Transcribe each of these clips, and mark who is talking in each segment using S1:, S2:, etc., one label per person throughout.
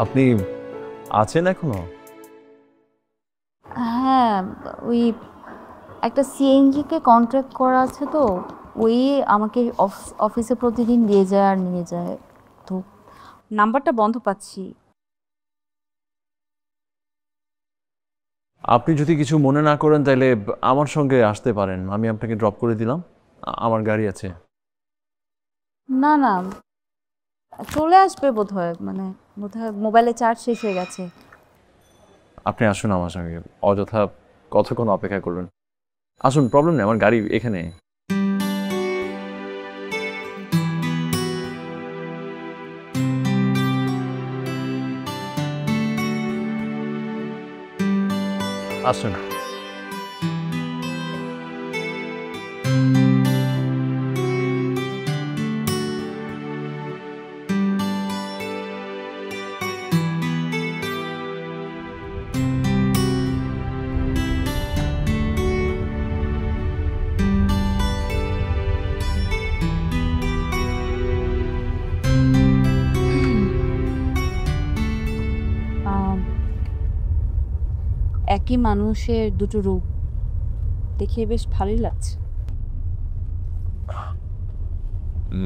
S1: আপনি আছেন এখনো?
S2: হ্যাঁ, ওই একটা সিএনজি-কে কন্ট্রাক্ট করা আছে তো, ওই আমাকে অফিসে প্রতিদিন দিয়ে যায় আর নিয়ে যায়। তো নাম্বারটা বন্ধ পাচ্ছি।
S1: আপনি যদি কিছু মনে না করেন তাহলে আমার সঙ্গে আসতে পারেন, আমি আপনাকে ড্রপ করে দিলাম, আমার গাড়ি আছে।
S2: না না, চলে আসবে বোধহয়, মানে বোধহয় মোবাইলে চার্জ শেষ হয়ে গেছে।
S1: আপনি আসুন আমার সঙ্গে, অযথা কতক্ষণ অপেক্ষা করবেন। আসুন, প্রবলেম নেই, আমার গাড়ি এখানে। আসুন।
S2: আম, একই মানুষের দুটো রূপ দেখে বেশ ভালোই লাগছে।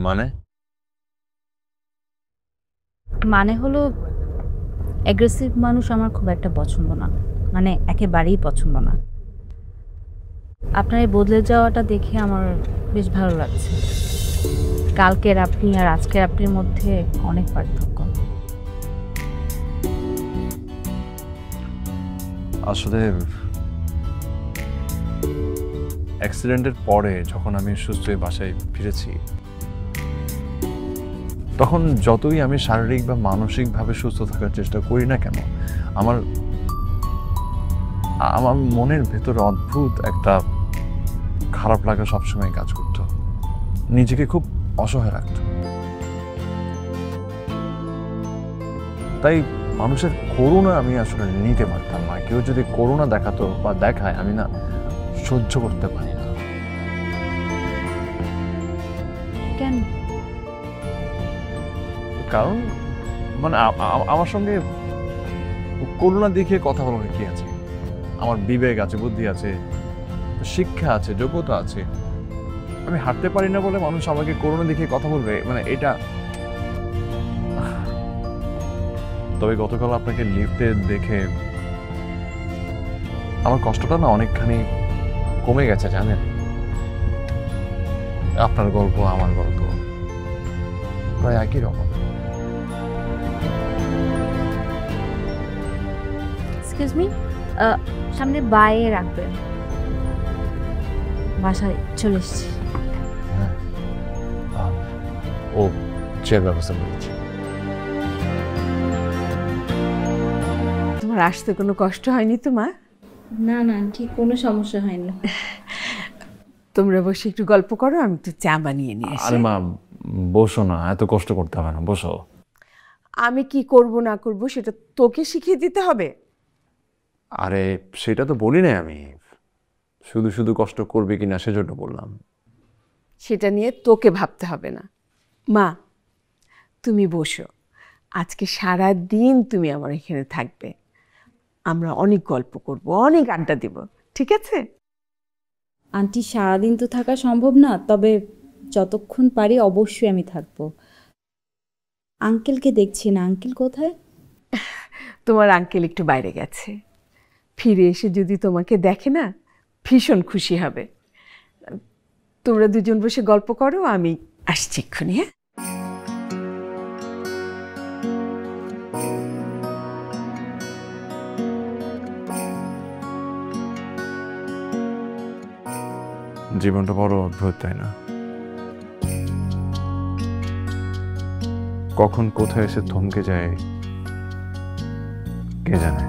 S1: মানে?
S2: মানে হলো, অ্যাগ্রেসিভ মানুষ আমার খুব একটা পছন্দ না, মানে একেবারেই পছন্দ না। আপনার এই বদলে যাওয়াটা দেখে আমার বেশ ভালো লাগছে। কালকের আপনি আর আজকের আপনির মধ্যে অনেক পার্থক্য।
S1: আসলে অ্যাক্সিডেন্টের পরে যখন আমি সুস্থ হয়ে বাসায় ফিরেছি, তখন যতই আমি শারীরিক বা মানসিকভাবে সুস্থ থাকার চেষ্টা করি না কেন, আমার আমার মনের ভেতরে অদ্ভুত একটা খারাপ লাগা সবসময় কাজ করতো, নিজেকে খুব অসহায় রাখতো। তাই মানুষের করুণা আমি আসলে নিতে পারতাম না। কেউ যদি করুণা দেখাতো বা দেখায়, আমি না সহ্য করতে পারি না।
S2: কেন?
S1: কারণ মানে আমার সঙ্গে করুণা দেখিয়ে কথা বলার কি আছে? আমার বিবেক আছে, বুদ্ধি আছে, শিক্ষা আছে, যোগ্যতা আছে। আমি হাঁটতে পারি না বলে মানুষ আমাকে করুণা দেখিয়ে কথা বলবে, মানে এটা। তবে গতকাল আপনাকে লিফটে দেখে আমার কষ্টটা না অনেকখানি কমে গেছে, জানেন? আপনার গল্প আমার গল্প প্রায় একই রকম।
S2: এক্সকিউজ মি, সামনে বাইরে রাখবেন। বাসায় চলে এসেছি।
S1: হ্যাঁ, ও চেয়ার ব্যবস্থা করেছি।
S3: তোমার আসতে কোনো কষ্ট হয়নি তোমার?
S2: না না, ঠিক কোনো সমস্যা হয়নি।
S3: তোমরা বসে একটু গল্প করো, আমি একটু চা বানিয়ে নিয়ে আসি।
S1: আরে মা, বসো না, এত কষ্ট করতে হবে না, বসো।
S3: আমি কি করব না করব সেটা তোকে শিখিয়ে দিতে হবে?
S1: আরে সেটা তো বলি না আমি, শুধু শুধু কষ্ট করবে কিনা সেজন্য বললাম।
S3: সেটা নিয়ে তোকে ভাবতে হবে না। মা, তুমি বসো, আজকে সারা দিন তুমি আমার এখানে থাকবে। আমরা অনেক গল্প করব, অনেক আড্ডা দিব, ঠিক আছে?
S2: আন্টি, সারাদিন তো থাকা সম্ভব না, তবে যতক্ষণ পারি অবশ্যই আমি থাকবো। আঙ্কেলকে দেখছি না, আঙ্কেল কোথায়?
S3: তোমার আঙ্কেল একটু বাইরে গেছে, ফিরে এসে যদি তোমাকে দেখে না ভীষণ খুশি হবে। তোমরা দুজন বসে গল্প করো, আমি আসছি এক্ষুনি। হ্যাঁ,
S1: জীবনটা বড় অদ্ভুত, তাই না? কখন কোথায় এসে থমকে যায় কে জানে।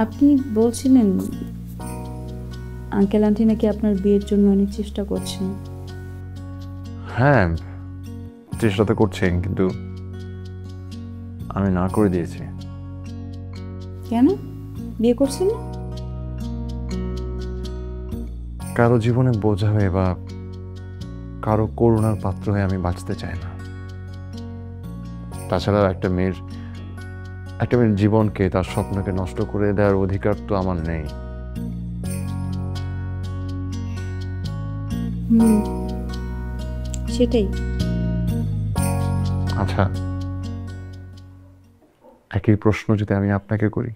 S2: আপনি বলছিলেন আঙ্কেল আন্টি নাকি আপনার বিয়ের জন্য অনেক চেষ্টা করছেন।
S1: হ্যাঁ, চেষ্টা তো করছেন, কিন্তু আমি না করে দিয়েছি।
S2: কেন বিয়ে করছেন না?
S1: কারো জীবনে বোঝা হয়ে বা কারো করুণার পাত্র হয়ে আমি বাঁচতে চাই না। তাছাড়া একটা মেয়ের জীবনকে, তার স্বপ্নকে নষ্ট করে দেওয়ার অধিকার তো আমার নেই।
S2: সেটাই।
S1: আচ্ছা, একই প্রশ্ন যদি আমি আপনাকে করি?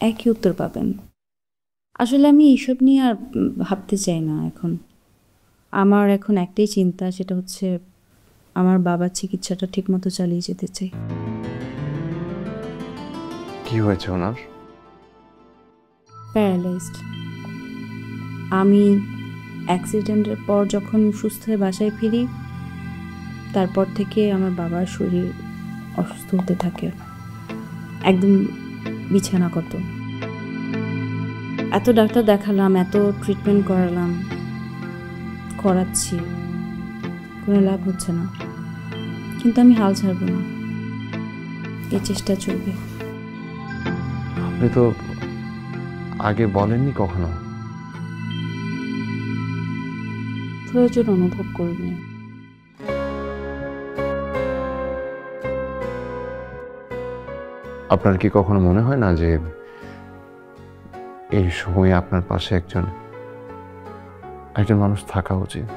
S2: একই উত্তর পাবেন। আসলে আমি এইসব নিয়ে আর ভাবতে চাই না এখন। আমার এখন একটাই চিন্তা, সেটা হচ্ছে আমার বাবার চিকিৎসাটা ঠিকমতো চালিয়ে যেতে চাই।
S1: কি হয়েছে ওনার?
S2: প্যারালাইজড। আমি অ্যাক্সিডেন্টের পর যখন সুস্থ হয়ে বাসায় ফিরি, তারপর থেকে আমার বাবার শরীর অসুস্থ হতে থাকে, একদম বিছানাগত। এত ডাক্তার দেখালাম, এত ট্রিটমেন্ট করাচ্ছি, কোনো লাভ হচ্ছে না। কিন্তু আমি হাল ছাড়ব না, এই চেষ্টা চলবে।
S1: আপনি তো আগে বলেননি কখনো।
S2: প্রয়োজন অনুভব করিনি।
S1: আপনার কি কখনো মনে হয় না যে এই সময়ে আপনার পাশে একজন মানুষ থাকা উচিত?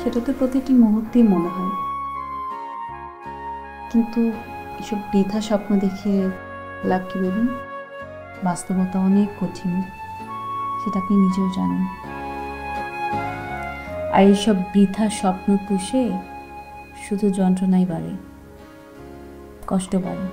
S2: সেটা তো প্রতিটি মুহূর্তেই মনে হয়, কিন্তু এসব বৃথা স্বপ্ন দেখে লাভ কি বলুন? বাস্তবতা অনেক কঠিন, সেটা আপনি নিজেও জানেন। আর এইসব বৃথা স্বপ্ন পুষে শুধু যন্ত্রণাই বাড়ে, কষ্ট বাড়ে।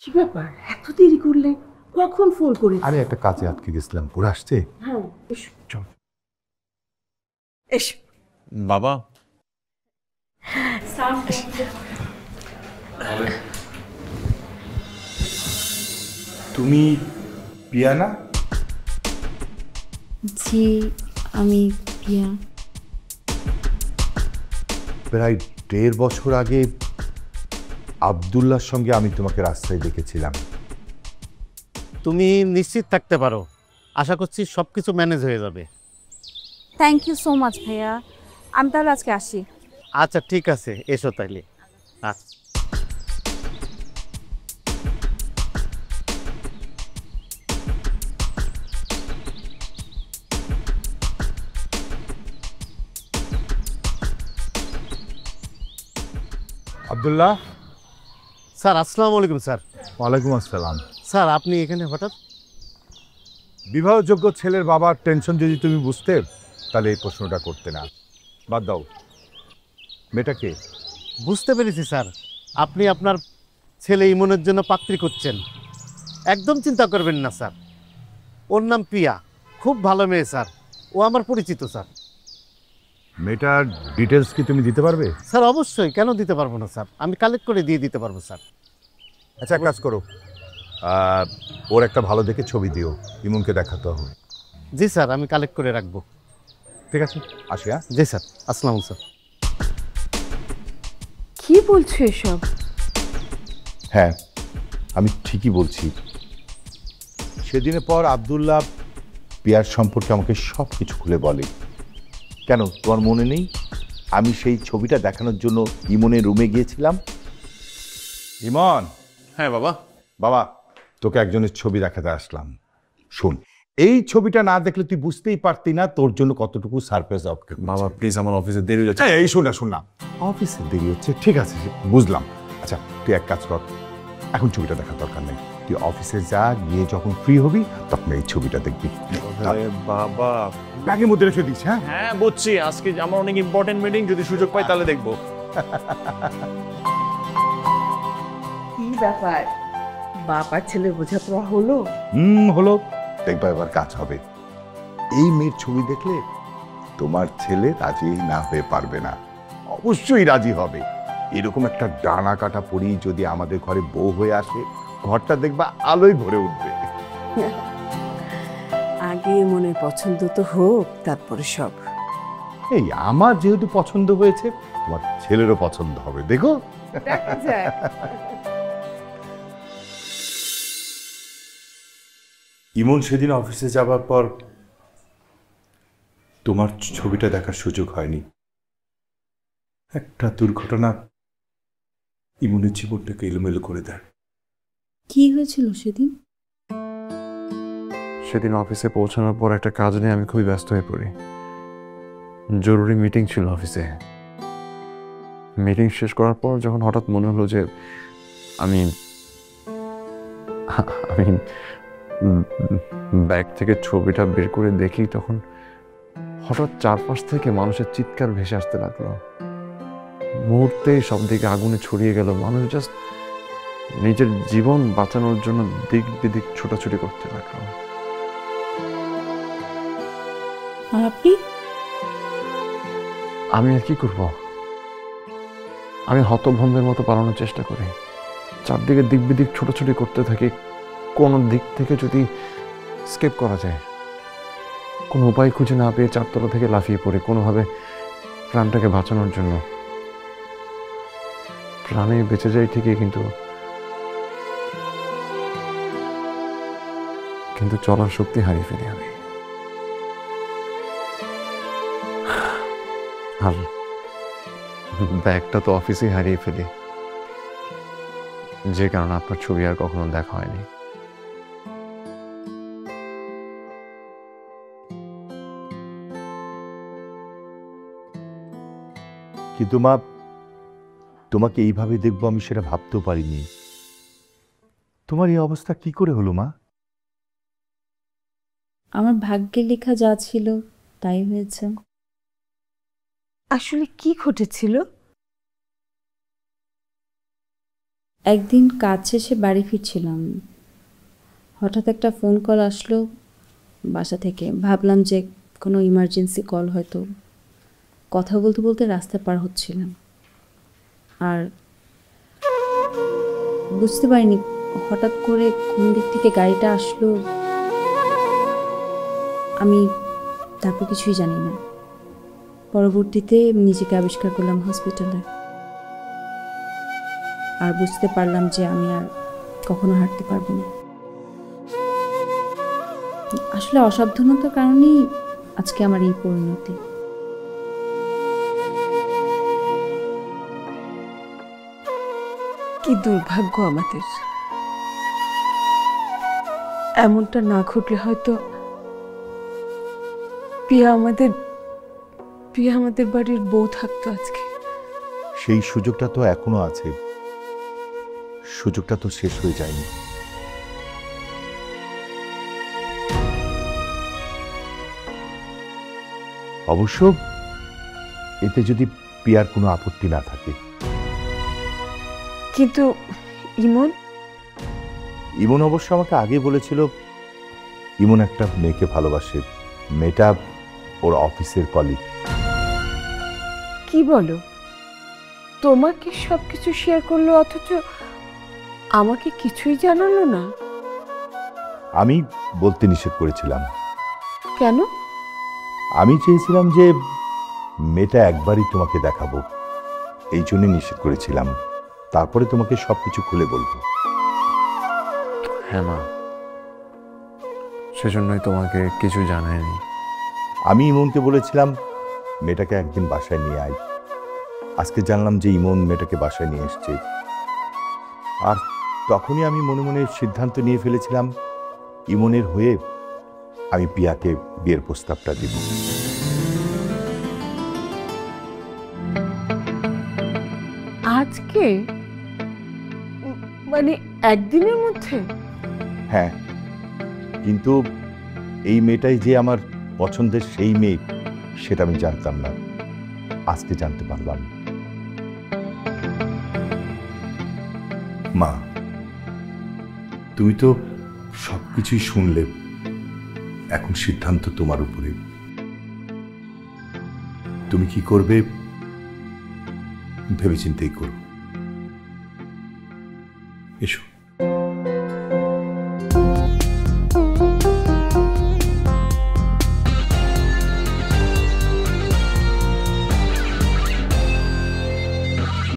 S3: কি ব্যাপার, এত দেরি করলে? কখন ফোন করে?
S4: আরে একটা কাজে আটকে গেছিলাম, ওরা আসছে।
S3: হ্যাঁ, এসো।
S1: চল।
S3: এসো।
S1: বাবা,
S4: তুমি পিয়া না?
S2: জি, আমি প্রিয়া।
S4: প্রায় 1.5 বছর আগে আব্দুল্লাহর সঙ্গে আমি তোমাকে রাস্তায় দেখেছিলাম।
S5: তুমি নিশ্চিত থাকতে পারো, আশা করছি সব কিছু ম্যানেজ হয়ে যাবে।
S2: থ্যাংক ইউ সো মাচ ভাইয়া, আমি তাহলে আজকে আসি।
S5: আচ্ছা ঠিক আছে, এসো তাইলে। আচ্ছা।
S4: আব্দুল্লাহ।
S5: স্যার আসসালামু আলাইকুম। স্যার।
S4: ওয়ালাইকুম আসসালাম।
S5: স্যার আপনি এখানে হঠাৎ?
S4: বিবাহযোগ্য ছেলের বাবার টেনশন যদি তুমি বুঝতে, তাহলে এই প্রশ্নটা করতে না। বাদ দাও। মেয়েটাকে
S5: বুঝতে পেরেছি স্যার, আপনি আপনার ছেলে ইমনের জন্য পাত্রী করছেন। একদম চিন্তা করবেন না স্যার, ওর নাম প্রিয়া, খুব ভালো মেয়ে স্যার, ও আমার পরিচিত স্যার।
S4: মেয়েটার ডিটেলস কি তুমি দিতে পারবে?
S5: স্যার অবশ্যই, কেন দিতে পারবো না স্যার, আমি কালেক্ট করে দিয়ে দিতে পারবো স্যার।
S4: আচ্ছা, এক কাজ করো, ওর একটা ভালো দেখে ছবি দিও, ইমনকে দেখাতে হবে।
S5: জি স্যার, আমি কালেক্ট করে রাখবো।
S4: ঠিক আছে, আসি। হ্যাঁ
S5: জি স্যার, আসসালামু স্যার।
S3: কি বলছো এসব?
S4: হ্যাঁ, আমি ঠিকই বলছি। সেদিনের পর আব্দুল্লাহ পিয়ার সম্পর্কে আমাকে সব কিছু খুলে বলে। কেন, তোমার মনে নেই আমি সেই ছবিটা দেখানোর জন্য ইমনের রুমে গিয়েছিলাম? ইমন।
S1: হ্যাঁ বাবা।
S4: বাবা, তোকে একজনের ছবি দেখাতে আসলাম। শোন, এই ছবিটা না দেখলে তুই বুঝতেই পারতি না তোর জন্য কতটুকু সারপ্রাইজ অপেক্ষা করছে।
S1: বাবা প্লিজ, আমার অফিসে দেরি হয়ে যাচ্ছে।
S4: এই শোন না, অফিসে দেরি হচ্ছে, ঠিক আছে বুঝলাম। আচ্ছা তুই এক কাজ কর, এখন ছবিটা দেখার দরকার নেই, তুই অফিসে যা, গিয়ে যখন ফ্রি হবি তখন এই ছবিটা দেখবি।
S1: আরে বাবা,
S4: ব্যাগের মধ্যে রেখে দিস। হ্যাঁ
S1: হ্যাঁ বুঝছি, আজকে আমার অনেক ইম্পর্টেন্ট মিটিং, যদি সুযোগ পাই তাহলে দেখবো।
S3: কি ব্যাপার, বাবার ছেলে বোঝাপড়া হলো?
S4: হলো, দেখবা এবার কাজ হবে। এই মেয়ের ছবি দেখলে তোমার ছেলে রাজি না হয়ে পারবে না, অবশ্যই রাজি হবে। এরকম একটা ডানা কাটা পরি যদি আমাদের ঘরে বউ হয়ে আসে, ঘরটা দেখবা আলোয় ভরে উঠবে।
S3: আগে মনে পছন্দ তো হোক, তারপরে সব।
S4: এই আমার যেহেতু পছন্দ হয়েছে, তোমার ছেলেরও পছন্দ হবে, দেখো। ইমন সেদিন অফিসে যাবার পর তোমার ছবিটা দেখার সুযোগ হয়নি। একটা দুর্ঘটনা ইমনের জীবনটাকে এলোমেলো করে দেয়।
S2: কি হয়েছিল সেদিন?
S1: সেদিন অফিসে পৌঁছানোর পর একটা কাজ নিয়ে আমি খুবই ব্যস্ত হয়ে পড়ি। জরুরি মিটিং ছিল অফিসে। মিটিং শেষ করার পর যখন হঠাৎ মনে হলো যে আমি আমি ব্যাগ থেকে ছবিটা বের করে দেখি, তখন হঠাৎ চারপাশ থেকে মানুষের চিৎকার ভেসে আসতে লাগলো। মুহূর্তেই সব দিকে আগুনে ছড়িয়ে গেল। মানুষ জাস্ট নিজের জীবন বাঁচানোর জন্য দিক বিদিক ছোটাছুটি করতে লাগলো।
S2: আর আপনি?
S1: আমি আর কি করব? আমি হতভম্বের মতো পালানোর চেষ্টা করি, চারদিকে দিক বিদিক ছোটাছুটি করতে থাকি। কোন দিক থেকে যদি স্কেপ করা যায়, কোনো উপায় খুঁজে না পেয়ে চারতলা থেকে লাফিয়ে পড়ি কোনোভাবে প্রাণটাকে বাঁচানোর জন্য। প্রাণে বেঁচে যাই ঠিকই, কিন্তু চলার শক্তি হারিয়ে ফেলি আমি। আর ব্যাগটা তো অফিসে হারিয়ে ফেলি, যে কারণে আপনার ছবি আর কখনো দেখা হয়নি।
S4: কিন্তু মা, তোমাকে এইভাবে দেখবো আমি সেটা ভাবতেও পারিনি। তোমার এই অবস্থা কি করে হলো মা?
S2: আমার ভাগ্যে লেখা যা ছিল তাই হয়েছে।
S3: আসলে কি ঘটেছিল?
S2: একদিন কাজ শেষে বাড়ি ফিরছিলাম, হঠাৎ একটা ফোন কল আসলো বাসা থেকে। ভাবলাম যে কোনো ইমার্জেন্সি কল হয়তো। কথা বলতে বলতে রাস্তা পার হচ্ছিলাম, আর বুঝতে পারিনি হঠাৎ করে কোন দিক থেকে গাড়িটা আসলো। আমি তারপর কিছুই জানি না। পরবর্তীতে নিজেকে আবিষ্কার করলাম হসপিটালে, আর বুঝতে পারলাম যে আমি আর কখনো হাঁটতে পারবো না। আসলে অসাবধানতার কারণেই আজকে আমার এই পরিণতি।
S3: কি দুর্ভাগ্য আমাদের। এমনটা না ঘটলে হয়তো পিয়া আমাদের বাড়ির বউ থাকতো আজকে।
S4: সেই সুযোগটা তো এখনো আছে, সুযোগটা তো শেষ হয়ে যায়নি। অবশ্য এতে যদি পিয়ার কোনো আপত্তি না থাকে।
S3: কিন্তু
S4: ইমন অবশ্য আমাকে আগে বলেছিল ইমন একটা মেয়েকে ভালোবাসে। মেয়েটা ওর অফিসের কলিগ।
S3: কি বলো? তোমাকে সবকিছু শেয়ার করলো অথচ আমাকে কিছুই জানালো না?
S4: আমি বলতে নিষেধ করেছিলাম।
S3: কেন?
S4: আমি চেয়েছিলাম যে মেয়েটা একবারই তোমাকে দেখাবো, এই জন্য নিষেধ করেছিলাম। তারপরে তোমাকে সবকিছু খুলে বলবো।
S1: হ্যাঁ মা, সেজন্যই তোমাকে কিছু জানায়নি।
S4: আমি ইমনকে বলেছিলাম মেয়েটাকে একদিন বাসায় নিয়ে আয়। আজকে জানলাম যে ইমন মেয়েটাকে বাসায় নিয়ে এসছে। আর তখনই আমি মনে মনে সিদ্ধান্ত নিয়ে ফেলেছিলাম ইমনের হয়ে আমি পিয়াকে বিয়ের প্রস্তাবটা দেব।
S3: আজকে? মানে একদিনের মধ্যে?
S4: হ্যাঁ, কিন্তু এই মেয়েটাই যে আমার পছন্দের সেই মেয়ে সেটা আমি জানতাম না, আজকে জানতে পারলাম। মা, তুমি তো সবকিছুই শুনলে, এখন সিদ্ধান্ত তোমার উপরে। তুমি কি করবে ভেবেচিন্তেই করো। এসো।